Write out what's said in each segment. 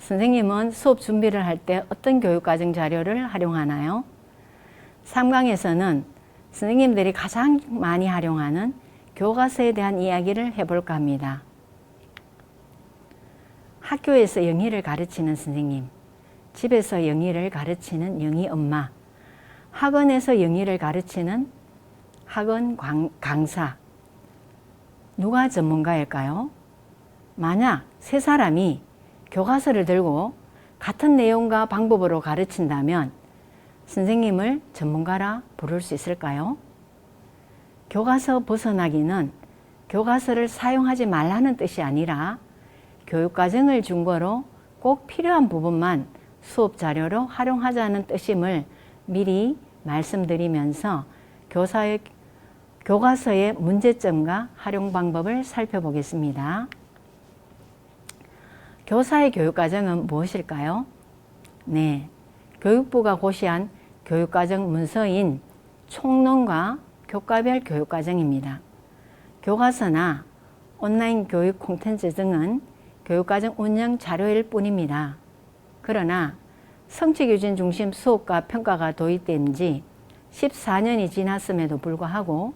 선생님은 수업 준비를 할 때 어떤 교육과정 자료를 활용하나요? 3강에서는 선생님들이 가장 많이 활용하는 교과서에 대한 이야기를 해볼까 합니다. 학교에서 영희를 가르치는 선생님, 집에서 영희를 가르치는 영희 엄마, 학원에서 영희를 가르치는 학원 강사, 누가 전문가일까요? 만약 세 사람이 교과서를 들고 같은 내용과 방법으로 가르친다면 선생님을 전문가라 부를 수 있을까요? 교과서 벗어나기는 교과서를 사용하지 말라는 뜻이 아니라 교육과정을 중거로 꼭 필요한 부분만 수업 자료로 활용하자는 뜻임을 미리 말씀드리면서 교과서의 문제점과 활용 방법을 살펴보겠습니다. 교사의 교육과정은 무엇일까요? 네, 교육부가 고시한 교육과정 문서인 총론과 교과별 교육과정입니다. 교과서나 온라인 교육 콘텐츠 등은 교육과정 운영 자료일 뿐입니다. 그러나 성취기준 중심 수업과 평가가 도입된 지 14년이 지났음에도 불구하고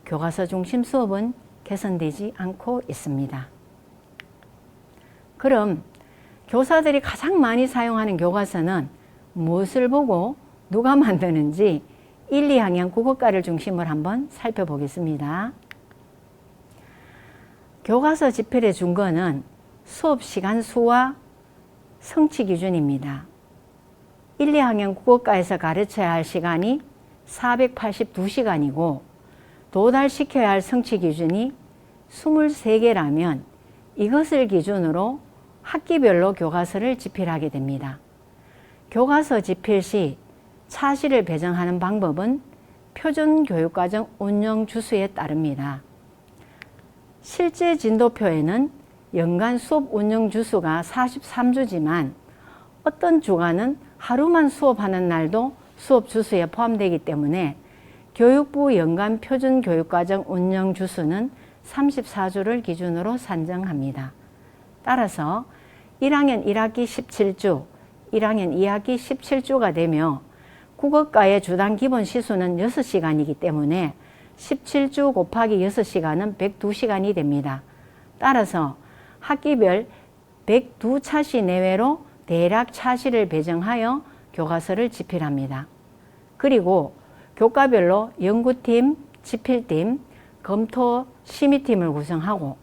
교과서 중심 수업은 개선되지 않고 있습니다. 그럼 교사들이 가장 많이 사용하는 교과서는 무엇을 보고 누가 만드는지 1, 2학년 국어과를 중심으로 한번 살펴보겠습니다. 교과서 집필의 준거는 수업 시간 수와 성취 기준입니다. 1, 2학년 국어과에서 가르쳐야 할 시간이 482시간이고 도달시켜야 할 성취 기준이 23개라면 이것을 기준으로 학기별로 교과서를 집필하게 됩니다. 교과서 집필 시 차시를 배정하는 방법은 표준교육과정 운영 주수에 따릅니다. 실제 진도표에는 연간 수업 운영 주수가 43주지만 어떤 주간은 하루만 수업하는 날도 수업 주수에 포함되기 때문에 교육부 연간 표준교육과정 운영 주수는 34주를 기준으로 산정합니다. 따라서 1학년 1학기 17주, 1학년 2학기 17주가 되며 국어과의 주당 기본 시수는 6시간이기 때문에 17주 곱하기 6시간은 102시간이 됩니다. 따라서 학기별 102차시 내외로 대략 차시를 배정하여 교과서를 집필합니다. 그리고 교과별로 연구팀, 집필팀, 검토, 심의팀을 구성하고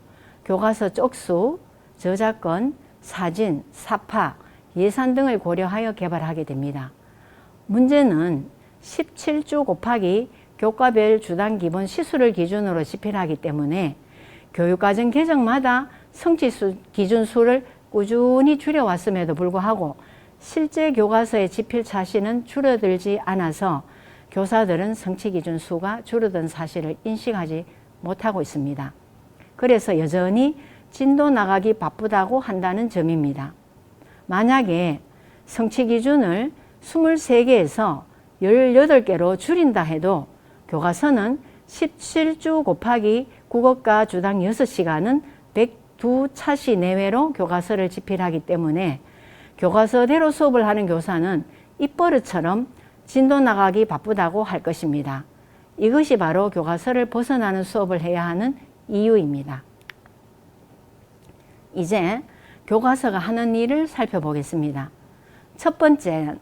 교과서 쪽수, 저작권, 사진, 사파, 예산 등을 고려하여 개발하게 됩니다. 문제는 17주 곱하기 교과별 주당 기본 시수를 기준으로 집필하기 때문에 교육과정 개정마다 성취 기준 수를 꾸준히 줄여왔음에도 불구하고 실제 교과서의 집필 차시는 줄어들지 않아서 교사들은 성취 기준 수가 줄어든 사실을 인식하지 못하고 있습니다. 그래서 여전히 진도 나가기 바쁘다고 한다는 점입니다. 만약에 성취 기준을 23개에서 18개로 줄인다 해도 교과서는 17주 곱하기 국어과 주당 6시간은 102차시 내외로 교과서를 집필하기 때문에 교과서대로 수업을 하는 교사는 입버릇처럼 진도 나가기 바쁘다고 할 것입니다. 이것이 바로 교과서를 벗어나는 수업을 해야 하는 이유입니다. 이제 교과서가 하는 일을 살펴보겠습니다. 첫 번째는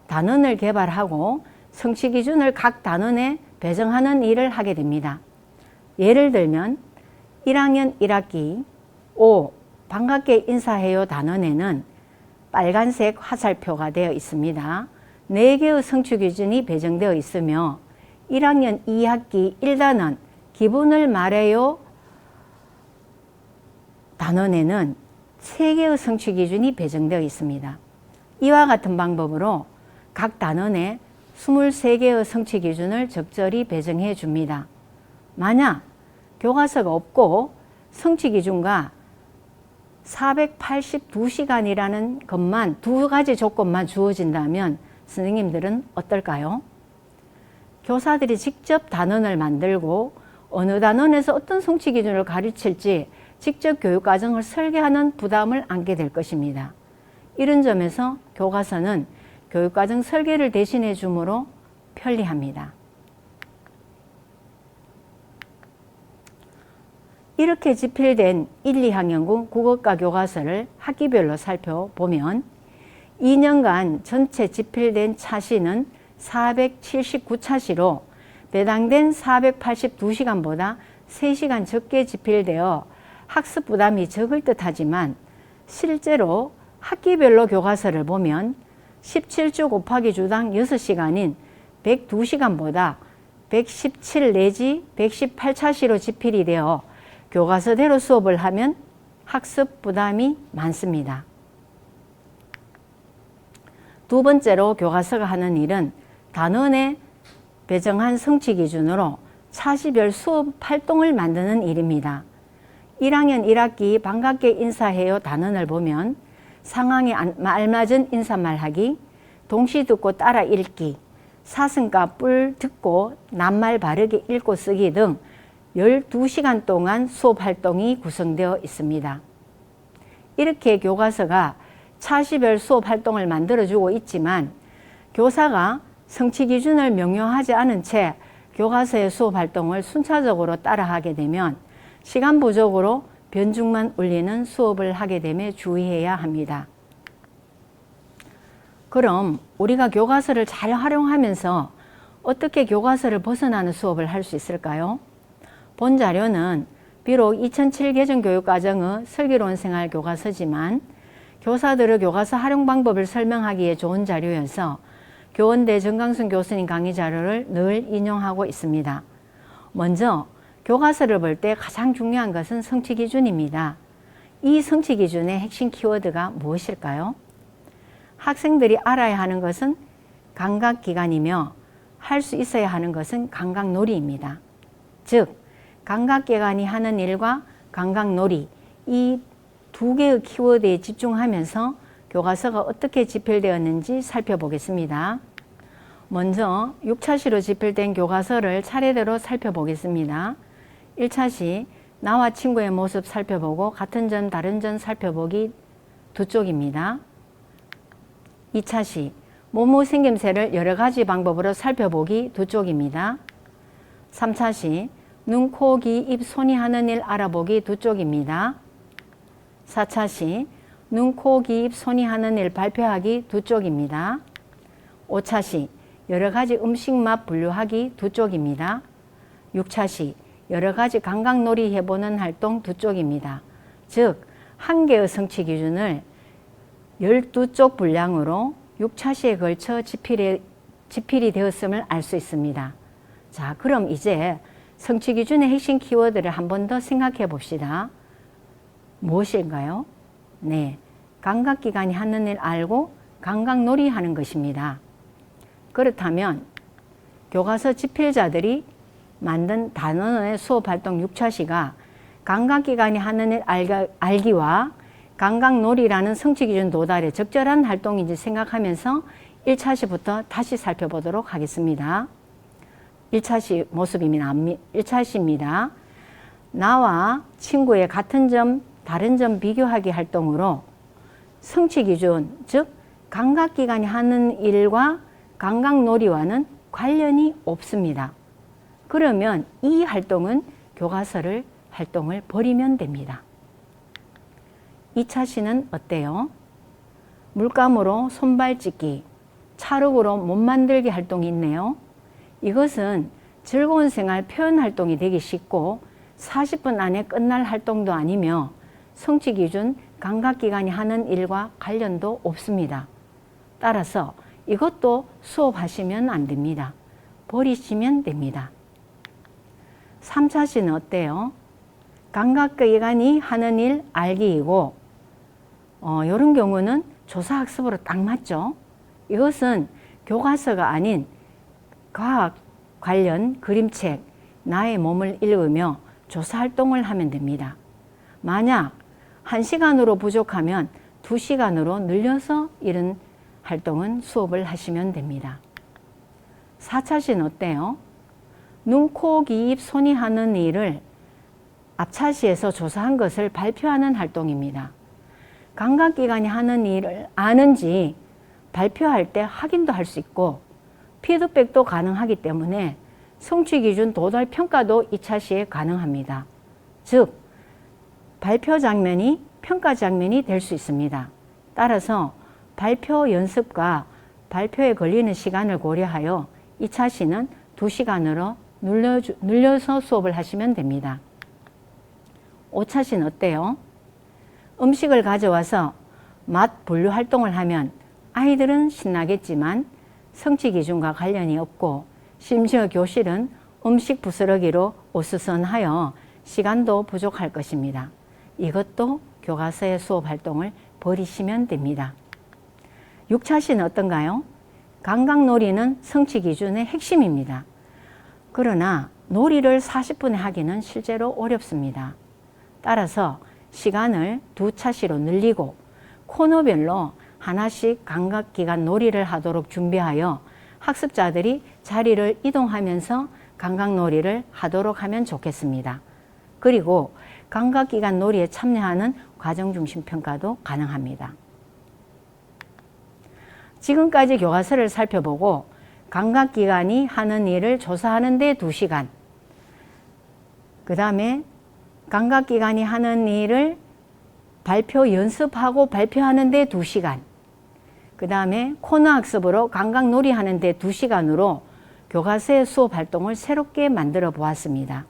단원을 개발하고 성취 기준을 각 단원에 배정하는 일을 하게 됩니다. 예를 들면 1학년 1학기 5 반갑게 인사해요 단원에는 빨간색 화살표가 되어 있습니다. 4개의 성취 기준이 배정되어 있으며 1학년 2학기 1단원 기분을 말해요 단원에는 3개의 성취 기준이 배정되어 있습니다. 이와 같은 방법으로 각 단원에 23개의 성취 기준을 적절히 배정해 줍니다. 만약 교과서가 없고 성취 기준과 482시간이라는 것만 2가지 조건만 주어진다면 선생님들은 어떨까요? 교사들이 직접 단원을 만들고 어느 단원에서 어떤 성취 기준을 가르칠지 직접 교육과정을 설계하는 부담을 안게 될 것입니다. 이런 점에서 교과서는 교육과정 설계를 대신해 주므로 편리합니다. 이렇게 집필된 1, 2학년군 국어과 교과서를 학기별로 살펴보면 2년간 전체 집필된 차시는 479차시로 배당된 482시간보다 3시간 적게 집필되어 학습 부담이 적을 듯하지만 실제로 학기별로 교과서를 보면 17주 곱하기 주당 6시간인 102시간보다 117 내지 118차시로 집필이 되어 교과서대로 수업을 하면 학습 부담이 많습니다. 두 번째로 교과서가 하는 일은 단원에 배정한 성취 기준으로 차시별 수업 활동을 만드는 일입니다. 1학년 1학기 반갑게 인사해요 단원을 보면 상황에 알맞은 인사말하기, 동시 듣고 따라 읽기, 사슴과 뿔 듣고 낱말 바르게 읽고 쓰기 등 12시간 동안 수업 활동이 구성되어 있습니다. 이렇게 교과서가 차시별 수업 활동을 만들어주고 있지만 교사가 성취 기준을 명료하지 않은 채 교과서의 수업 활동을 순차적으로 따라하게 되면 시간 부족으로 변죽만 울리는 수업을 하게 됨에 주의해야 합니다. 그럼 우리가 교과서를 잘 활용하면서 어떻게 교과서를 벗어나는 수업을 할 수 있을까요? 본 자료는 비록 2007 개정 교육과정의 슬기로운 생활 교과서지만 교사들의 교과서 활용 방법을 설명하기에 좋은 자료여서 교원대 정강순 교수님 강의 자료를 늘 인용하고 있습니다. 먼저 교과서를 볼 때 가장 중요한 것은 성취 기준입니다. 이 성취 기준의 핵심 키워드가 무엇일까요? 학생들이 알아야 하는 것은 감각기관이며 할 수 있어야 하는 것은 감각놀이입니다. 즉, 감각기관이 하는 일과 감각놀이 이 두 개의 키워드에 집중하면서 교과서가 어떻게 집필되었는지 살펴보겠습니다. 먼저 6차시로 집필된 교과서를 차례대로 살펴보겠습니다. 1차시 나와 친구의 모습 살펴보고 같은 점 다른 점 살펴보기 두 쪽입니다. 2차시 모모 생김새를 여러 가지 방법으로 살펴보기 두 쪽입니다. 3차시 눈, 코, 귀, 입, 손이 하는 일 알아보기 두 쪽입니다. 4차시 눈, 코, 귀, 입, 손이 하는 일 발표하기 두 쪽입니다. 5차시 여러 가지 음식 맛 분류하기 두 쪽입니다. 6차시 여러 가지 감각놀이 해보는 활동 두 쪽입니다. 즉, 한 개의 성취 기준을 12쪽 분량으로 6차시에 걸쳐 집필이 되었음을 알 수 있습니다. 자, 그럼 이제 성취 기준의 핵심 키워드를 한 번 더 생각해 봅시다. 무엇일까요? 네, 감각기관이 하는 일 알고 감각놀이 하는 것입니다. 그렇다면 교과서 집필자들이 만든 단원의 수업활동 6차시가 감각기관이 하는 일 알기와 감각놀이라는 성취기준 도달에 적절한 활동인지 생각하면서 1차시부터 다시 살펴보도록 하겠습니다. 1차시 모습입니다. 1차시입니다. 나와 친구의 같은 점, 다른 점 비교하기 활동으로 성취기준, 즉 감각기관이 하는 일과 감각놀이와는 관련이 없습니다. 그러면 이 활동은 교과서를 활동을 버리면 됩니다. 2차시는 어때요? 물감으로 손발 찢기, 찰흙으로 몸 만들기 활동이 있네요. 이것은 즐거운 생활 표현 활동이 되기 쉽고 40분 안에 끝날 활동도 아니며 성취 기준 감각기관이 하는 일과 관련도 없습니다. 따라서 이것도 수업하시면 안 됩니다. 버리시면 됩니다. 3차시는 어때요? 감각기관이 하는 일 알기이고 이런 경우는 조사학습으로 딱 맞죠? 이것은 교과서가 아닌 과학 관련 그림책, 나의 몸을 읽으며 조사활동을 하면 됩니다. 만약 1시간으로 부족하면 2시간으로 늘려서 이런 활동은 수업을 하시면 됩니다. 4차시는 어때요? 눈, 코, 귀, 입, 손이 하는 일을 앞차시에서 조사한 것을 발표하는 활동입니다. 감각기관이 하는 일을 아는지 발표할 때 확인도 할 수 있고 피드백도 가능하기 때문에 성취기준 도달 평가도 2차 시에 가능합니다. 즉, 발표 장면이 평가 장면이 될 수 있습니다. 따라서 발표 연습과 발표에 걸리는 시간을 고려하여 2차 시는 2시간으로 늘려서 수업을 하시면 됩니다. 5차 시는 어때요? 음식을 가져와서 맛 분류 활동을 하면 아이들은 신나겠지만 성취 기준과 관련이 없고 심지어 교실은 음식 부스러기로 어수선하여 시간도 부족할 것입니다. 이것도 교과서의 수업 활동을 버리시면 됩니다. 6차 시는 어떤가요? 감각놀이는 성취 기준의 핵심입니다. 그러나 놀이를 40분에 하기는 실제로 어렵습니다. 따라서 시간을 2차 시로 늘리고 코너별로 하나씩 감각기관 놀이를 하도록 준비하여 학습자들이 자리를 이동하면서 감각놀이를 하도록 하면 좋겠습니다. 그리고 감각기관 놀이에 참여하는 과정중심 평가도 가능합니다. 지금까지 교과서를 살펴보고 감각기관이 하는 일을 조사하는 데 2시간, 그 다음에 감각기관이 하는 일을 발표 연습하고 발표하는 데 2시간, 그 다음에 코너 학습으로 감각놀이 하는 데 2시간으로 교과서의 수업 활동을 새롭게 만들어 보았습니다.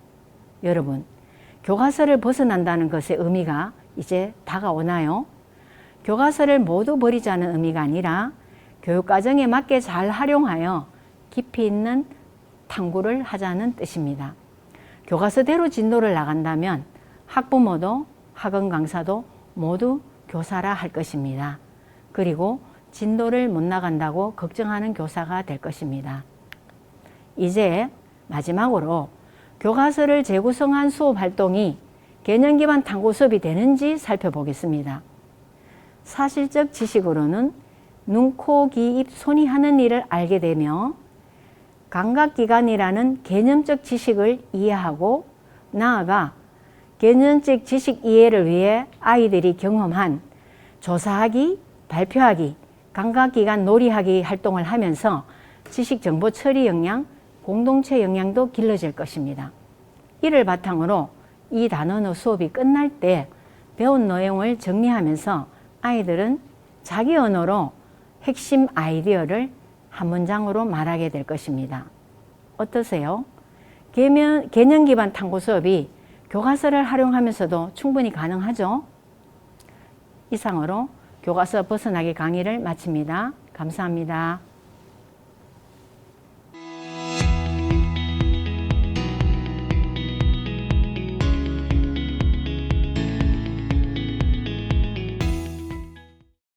여러분, 교과서를 벗어난다는 것의 의미가 이제 다가오나요? 교과서를 모두 버리자는 의미가 아니라 교육과정에 맞게 잘 활용하여 깊이 있는 탐구를 하자는 뜻입니다. 교과서대로 진도를 나간다면 학부모도 학원 강사도 모두 교사라 할 것입니다. 그리고 진도를 못 나간다고 걱정하는 교사가 될 것입니다. 이제 마지막으로 교과서를 재구성한 수업 활동이 개념 기반 탐구 수업이 되는지 살펴보겠습니다. 사실적 지식으로는 눈, 코, 귀, 입, 손이 하는 일을 알게 되며 감각기관이라는 개념적 지식을 이해하고 나아가 개념적 지식 이해를 위해 아이들이 경험한 조사하기, 발표하기, 감각기관 놀이하기 활동을 하면서 지식 정보 처리 역량, 공동체 역량도 길러질 것입니다. 이를 바탕으로 이 단원어 수업이 끝날 때 배운 내용을 정리하면서 아이들은 자기 언어로 핵심 아이디어를 한 문장으로 말하게 될 것입니다. 어떠세요? 개념 기반 탐구 수업이 교과서를 활용하면서도 충분히 가능하죠? 이상으로 교과서 벗어나기 강의를 마칩니다. 감사합니다.